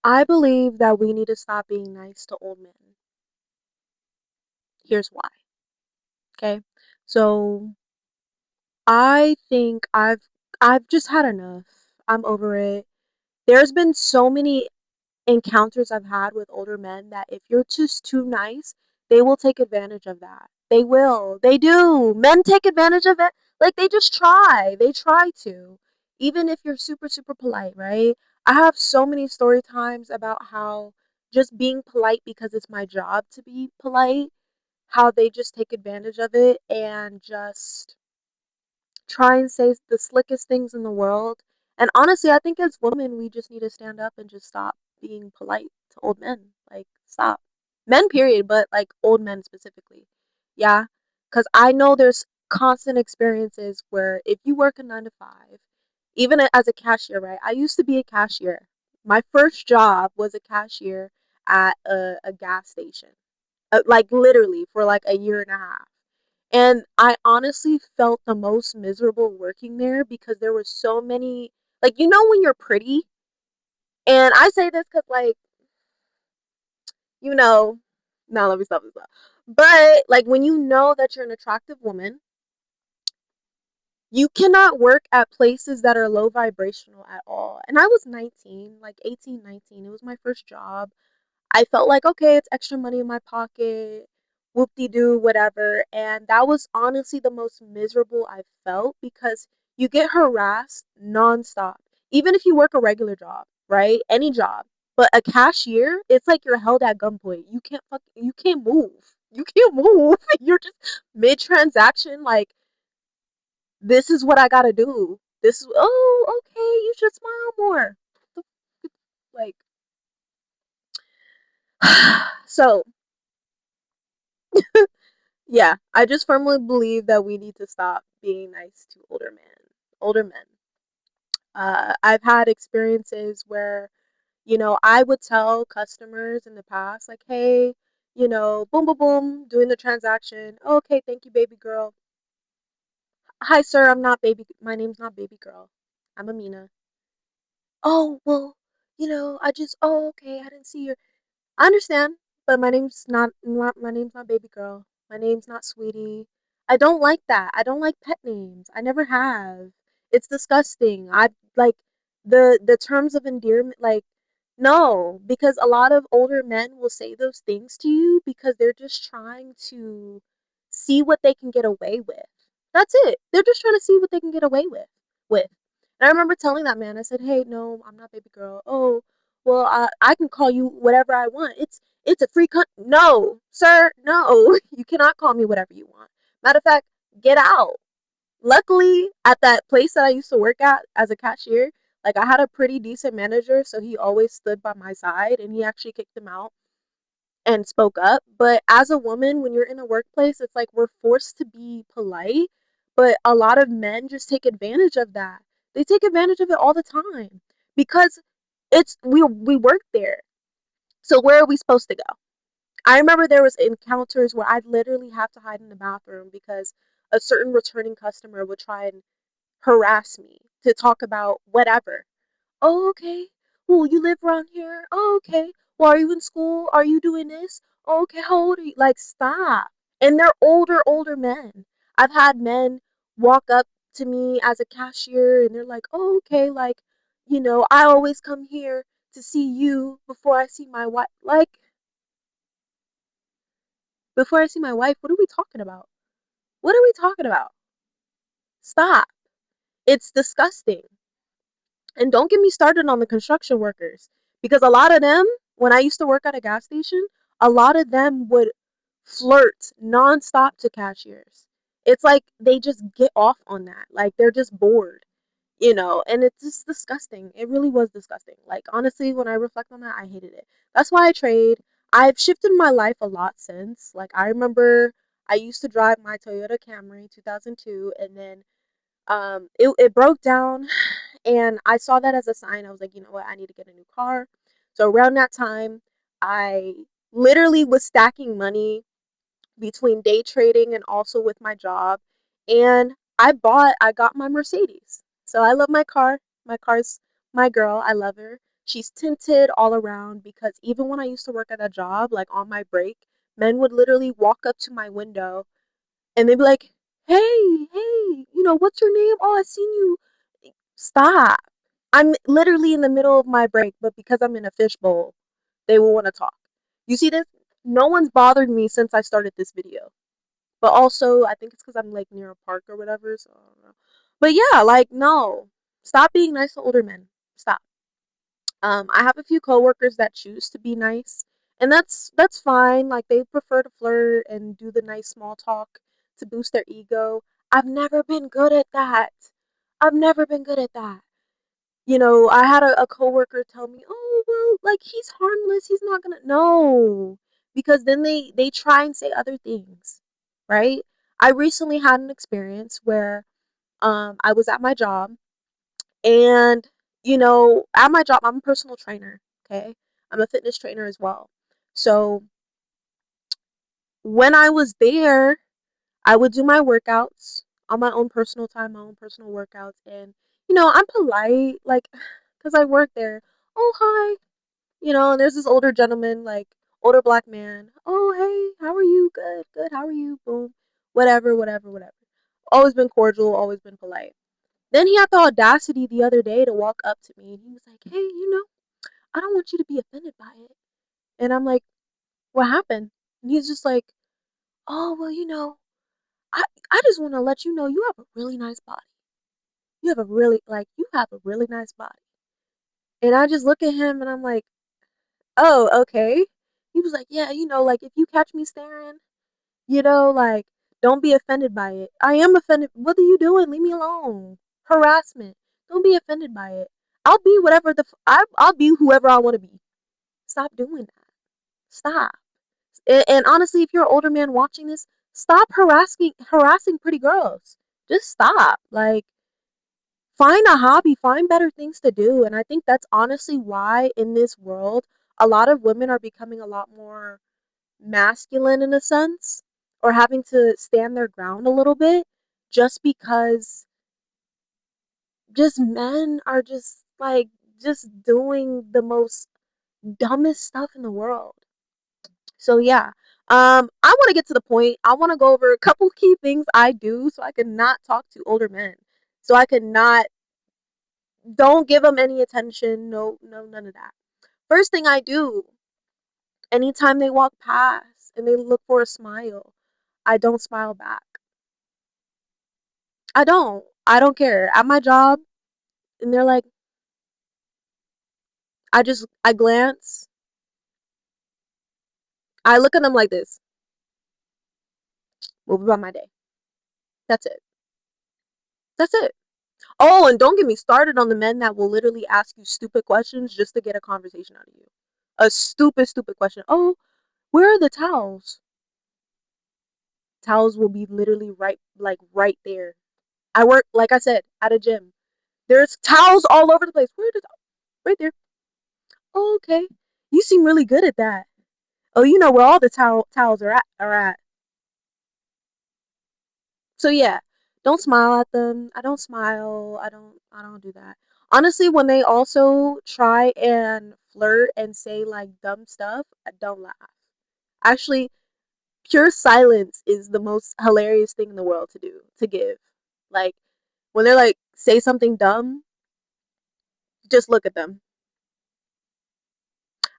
I believe that we need to stop being nice to old men. Here's why. Okay. So I think I've just had enough. I'm over it. There's been so many encounters I've had with older men that if you're just too nice, they will take advantage of that. They will. They do. Men take advantage of it. Like they just try. They try to. Even if you're super, super polite, right? I have so many story times about how just being polite because it's my job to be polite, how they just take advantage of it and just try and say the slickest things in the world. And honestly, I think as women, we just need to stand up and just stop being polite to old men. Like, stop. Men, period, but like old men specifically. Yeah. Because I know there's constant experiences where if you work a 9 to 5, even as a cashier, right? I used to be a cashier. My first job was a cashier at a gas station, like literally for like a year and a half. And I honestly felt the most miserable working there because there were so many, like, when you're pretty, and I say this because, like, you know, now let me stop this up. But, like, when you know that you're an attractive woman, you cannot work at places that are low vibrational at all. And I was 19, like 18, 19. It was my first job. I felt like, okay, it's extra money in my pocket, whoop de doo, whatever. And that was honestly the most miserable I've felt because you get harassed nonstop. Even if you work a regular job, right? Any job. But a cashier, it's like you're held at gunpoint. You can't move. You can't move. You're just mid transaction, like, this is what I gotta do. This is, oh, okay, you should smile more. Like, so yeah, I just firmly believe that we need to stop being nice to older men. I've had experiences where, I would tell customers in the past, like, hey, boom, boom, boom, doing the transaction. Okay, thank you, baby girl. Hi, sir, my name's not baby girl. I'm Amina. Oh, well, oh, okay, I didn't see your, I understand, but my name's not baby girl. My name's not sweetie. I don't like that. I don't like pet names. I never have. It's disgusting. I like the terms of endearment, like, no, because a lot of older men will say those things to you because they're just trying to see what they can get away with. That's it. They're just trying to see what they can get away with. And I remember telling that man, I said, "Hey, no, I'm not baby girl. Oh, well, I can call you whatever I want. It's a free No, sir, no. You cannot call me whatever you want. Matter of fact, get out." Luckily, at that place that I used to work at as a cashier, like, I had a pretty decent manager, so he always stood by my side and he actually kicked him out and spoke up. But as a woman, when you're in a workplace, it's like we're forced to be polite, but a lot of men just take advantage of that. They take advantage of it all the time because we work there. So where are we supposed to go? I remember there was encounters where I'd literally have to hide in the bathroom because a certain returning customer would try and harass me to talk about whatever. Oh, okay. Well, you live around here. Oh, okay. Well, are you in school? Are you doing this? Oh, okay. How old are you? Like, stop. And they're older men. I've had men walk up to me as a cashier and they're like, oh, okay. Like, I always come here to see you before I see my wife. Like, before I see my wife, what are we talking about? What are we talking about? Stop. It's disgusting. And don't get me started on the construction workers because a lot of them, when I used to work at a gas station, a lot of them would flirt nonstop to cashiers. It's like they just get off on that. Like they're just bored, and it's just disgusting. It really was disgusting. Like, honestly, when I reflect on that, I hated it. That's why I trade. I've shifted my life a lot since. Like, I remember I used to drive my Toyota Camry 2002, and then it broke down and I saw that as a sign. I was like, you know what, I need to get a new car. So around that time, I literally was stacking money between day trading and also with my job, and I got my Mercedes. So I love my car. My car's my girl. I love her. She's tinted all around because even when I used to work at that job, like on my break, men would literally walk up to my window and they'd be like, "Hey, hey, what's your name? Oh, I seen you." Stop. I'm literally in the middle of my break, but because I'm in a fishbowl, they will want to talk. You see this? No one's bothered me since I started this video. But also, I think it's because I'm like near a park or whatever, so I don't know. But yeah, like, no. Stop being nice to older men. Stop. I have a few coworkers that choose to be nice, and that's fine. Like they prefer to flirt and do the nice small talk to boost their ego. I've never been good at that. I've never been good at that. I had a coworker tell me, "Oh, well, like he's harmless. He's not gonna." No, because then they try and say other things, right? I recently had an experience where I was at my job and, at my job, I'm a personal trainer, okay? I'm a fitness trainer as well. So when I was there, I would do my workouts on my own personal time, my own personal workouts. And, I'm polite, like, because I work there. Oh, hi. And there's this older gentleman, like, older black man. Oh, hey, how are you? Good, good. How are you? Boom. Whatever, whatever, whatever. Always been cordial, always been polite. Then he had the audacity the other day to walk up to me and he was like, "Hey, I don't want you to be offended by it." And I'm like, "What happened?" And he's just like, "Oh, well, I I just want to let you know you have a really nice body. You have a really nice body." And I just look at him and I'm like, "Oh, okay." He was like, "Yeah, like if you catch me staring, like don't be offended by it. I am offended. What are you doing? Leave me alone. Harassment. Don't be offended by it. I'll be whatever I'll be whoever I want to be. Stop doing that. Stop." And honestly, if you're an older man watching this, stop harassing pretty girls. Just stop. Like, find a hobby, find better things to do. And I think that's honestly why in this world a lot of women are becoming a lot more masculine in a sense, or having to stand their ground a little bit, just because just men are just like just doing the most dumbest stuff in the world. So yeah, I want to get to the point. I want to go over a couple key things I do so I can not talk to older men. So I can not don't give them any attention. No, no, none of that. First thing I do, anytime they walk past and they look for a smile, I don't smile back. I don't. I don't care. At my job, and they're like, I glance. I look at them like this. Move about my day. That's it. That's it. Oh, and don't get me started on the men that will literally ask you stupid questions just to get a conversation out of you. A stupid, stupid question. "Oh, where are the towels?" Towels will be literally right there. I work, like I said, at a gym. There's towels all over the place. Where are the towels? Right there. Oh, okay. You seem really good at that. Oh, you know where all the towels are at. So yeah, don't smile at them. I don't smile. I don't do that. Honestly, when they also try and flirt and say like dumb stuff, I don't laugh. Actually, pure silence is the most hilarious thing in the world to give. Like when they're like say something dumb, just look at them.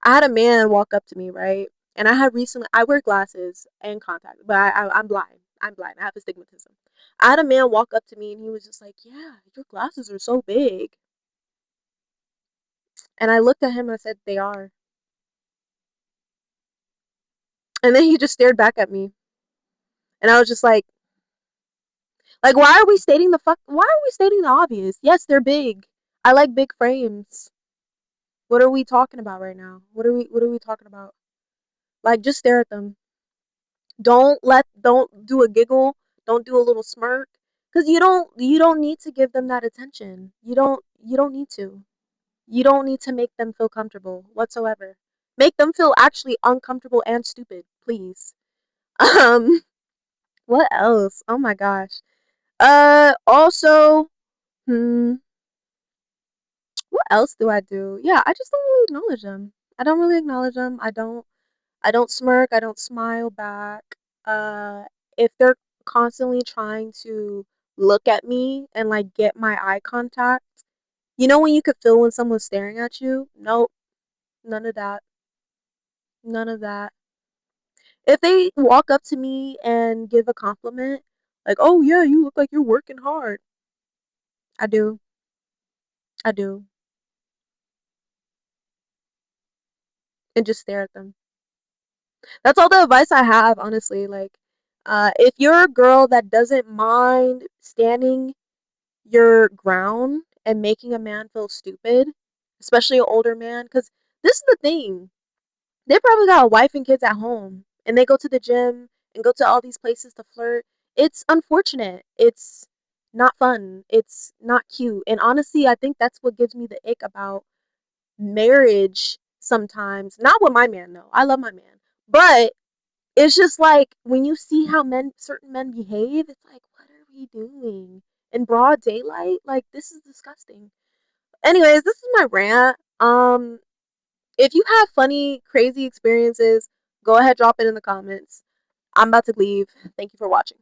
I had a man walk up to me, right? And I wear glasses and contacts, but I'm blind. I'm blind. I have astigmatism. I had a man walk up to me and he was just like, "Yeah, your glasses are so big." And I looked at him and I said, "They are." And then he just stared back at me. And I was just like, why are we stating the obvious? Yes, they're big. I like big frames. What are we talking about right now? What are we talking about? Like, just stare at them. Don't do a giggle. Don't do a little smirk. Cause you don't need to give them that attention. You don't need to. You don't need to make them feel comfortable whatsoever. Make them feel actually uncomfortable and stupid, please. Um, what else? Oh my gosh. Also, hmm, What else do I do? Yeah, I just don't really acknowledge them. I don't really acknowledge them. I don't smirk, I don't smile back. If they're constantly trying to look at me and like get my eye contact, you know when you could feel when someone's staring at you? Nope, none of that. None of that. If they walk up to me and give a compliment, like, "Oh yeah, you look like you're working hard." I do. I do. And just stare at them. That's all the advice I have, honestly. Like, if you're a girl that doesn't mind standing your ground and making a man feel stupid, especially an older man, because this is the thing. They probably got a wife and kids at home, and they go to the gym and go to all these places to flirt. It's unfortunate. It's not fun. It's not cute. And honestly, I think that's what gives me the ick about marriage sometimes. Not with my man, though. I love my man. But it's just like when you see how certain men behave, it's like, what are we doing in broad daylight? Like, this is disgusting. Anyways, this is my rant. If you have funny, crazy experiences, go ahead, drop it in the comments. I'm about to leave. Thank you for watching.